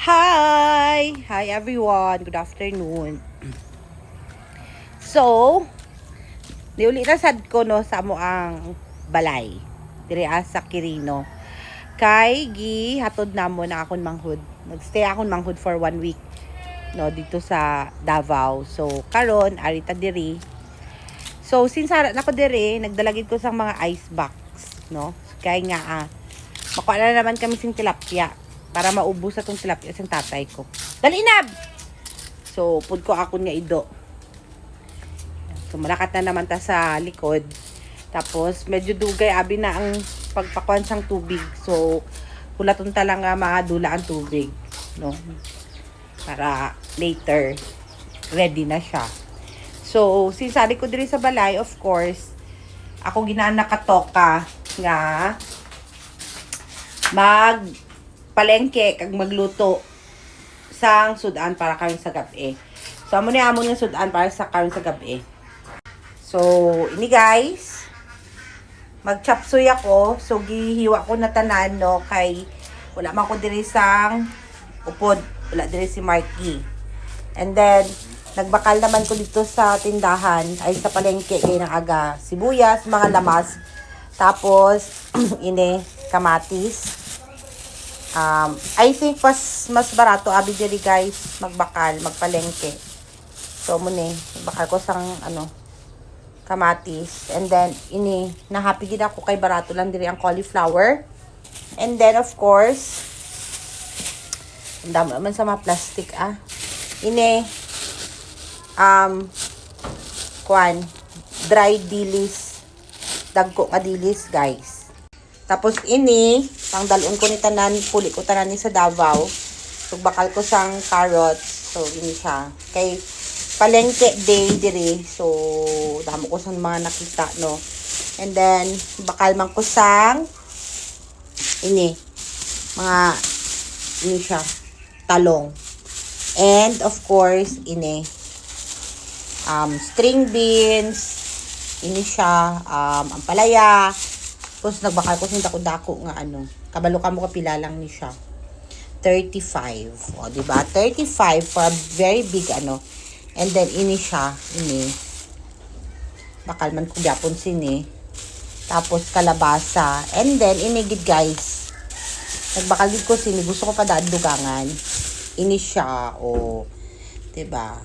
Hi! Hi everyone! Good afternoon. So, niuli na sad ko no sa amo ang balay. Diri sa Quirino. Kay gi hatod namo na akon manghud. Nagstay akon manghud for 1 week no dito sa Davao. So, karon arita diri. So, since ara na ko diri, nagdalagid ko sang mga ice box, no? Kay nga makuha na naman kami sing tilapia para maubos sa tong tilapia sang tatay ko. Dali inab! So, pud ko ako nga ido. So, malakat na naman ta sa likod. Tapos, medyo dugay abi na ang pagpakuan sang tubig. So, kulaton ta lang nga madula ang tubig, no? Para later ready na siya. So, since ko diri sa balay, of course, ako ginaan nakatoka nga palengke kag magluto sang sudan para karon sa gabi. So amo ni amon nga sudan para sa karon sa gabi. So ini guys, magchapsoy ako. So gihiwa ko na tanan no kay wala man ko diri sang upod, wala diri si Marky. And then nagbakal naman ko dito sa tindahan ay sa palengke kay nang aga sibuyas, mga lamas. Tapos ini kamatis. I think mas barato abi diri guys magbakal, magpalengke. So muni, bakal ko sang kamatis. And then ini nahappy gid ako kay barato lang diri ang cauliflower. And then of course, ang dami naman sa mga plastic Ini dry dilis. Dagko nga dilis guys. Tapos ini, pangdalon ko ni tanan, puli ko tanan ni sa Davao. So, bakal ko sang carrots. So, ini siya. Kay palengke day diri. So, damo ko sang mga nakita, no. And then, bakal man ko sang ini siya, talong. And, of course, ini string beans. Ini siya, ampalaya. Tapos nagbakal ko sa dako-dako nga kabalo ka mo kapila lang ni siya. 35. O, diba? 35 for a very big And then, ini siya. Bakal man ko gyapon sini. Tapos, kalabasa. And then, inigid guys. Nagbakal din ko sini. Gusto ko pa daan dugangan. Ini siya. O, diba?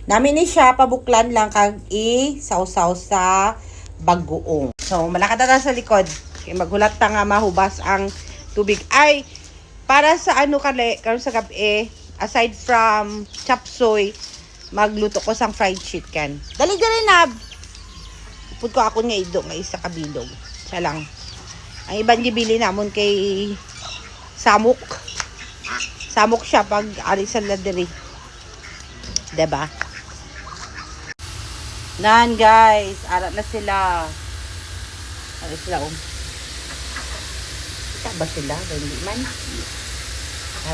Namin ni siya, pabuklan lang kag i-sausaw sa bagoong. So, malakad na sa likod. Kaya maghulat ta nga mahubas ang tubig. Ay, para sa karon sa gabi, aside from chapsoy, magluto ko sang fried chicken. Dali nab. Upod ko ako nga ido nga isa kabilog. Siya lang. Ang ibang gibili namon kay samok. Samok siya pag ari sa ladiri. Diba? Nan guys, ara na sila. Ara sila Kita ba sila? Hindi man.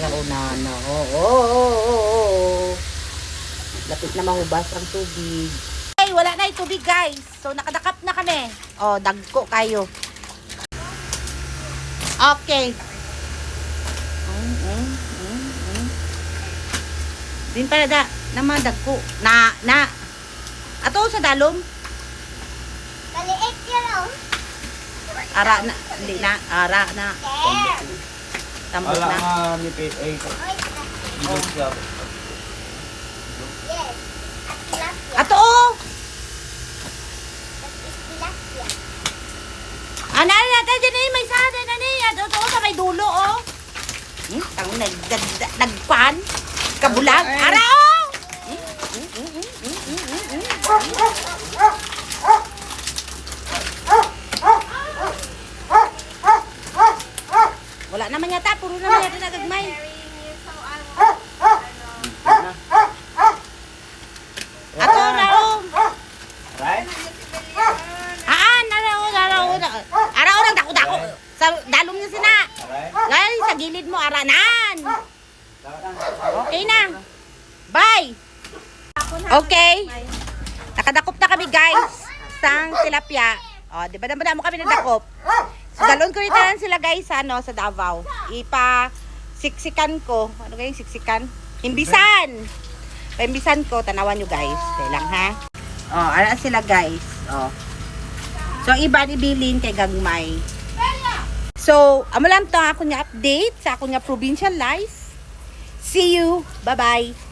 Ara na. Lapit na mahubas ang tubig. Hey, wala na yung tubig guys. So nakadakap na kami. Oh, dagko kayo. Okay. Din pala da naman dagko. Na ato sa dalom. Maliit yun Ara na, hindi na, ara na. Tambok na. Ala nga ni PA. Yes. Ato! Tilapia. Anay natin dyan may sada na niya. Ato sa may dulo Ang nagpan. Kabulag. Ara wala naman yata, puro naman yata nagagmay. Ato na Right? Ara nang dako-dako. Sa dalom niya sina. Right? Lay sa gilid mo aranan. Okay na. Bye. Okay. Nakadakop na kami guys sang tilapia. O, di ba damo kami nadakop? So dalon ko rin sila guys sa Davao. siksikan ko. Ano kayong siksikan? Imbisan! Paimbisan ko, tanawan nyo guys. Kaya lang ha. Oh, ano sila guys. Oh. So, iba ni bilin kay gagmay. So, amo lang to ako nga update sa ako nga provincial life. See you. Bye-bye.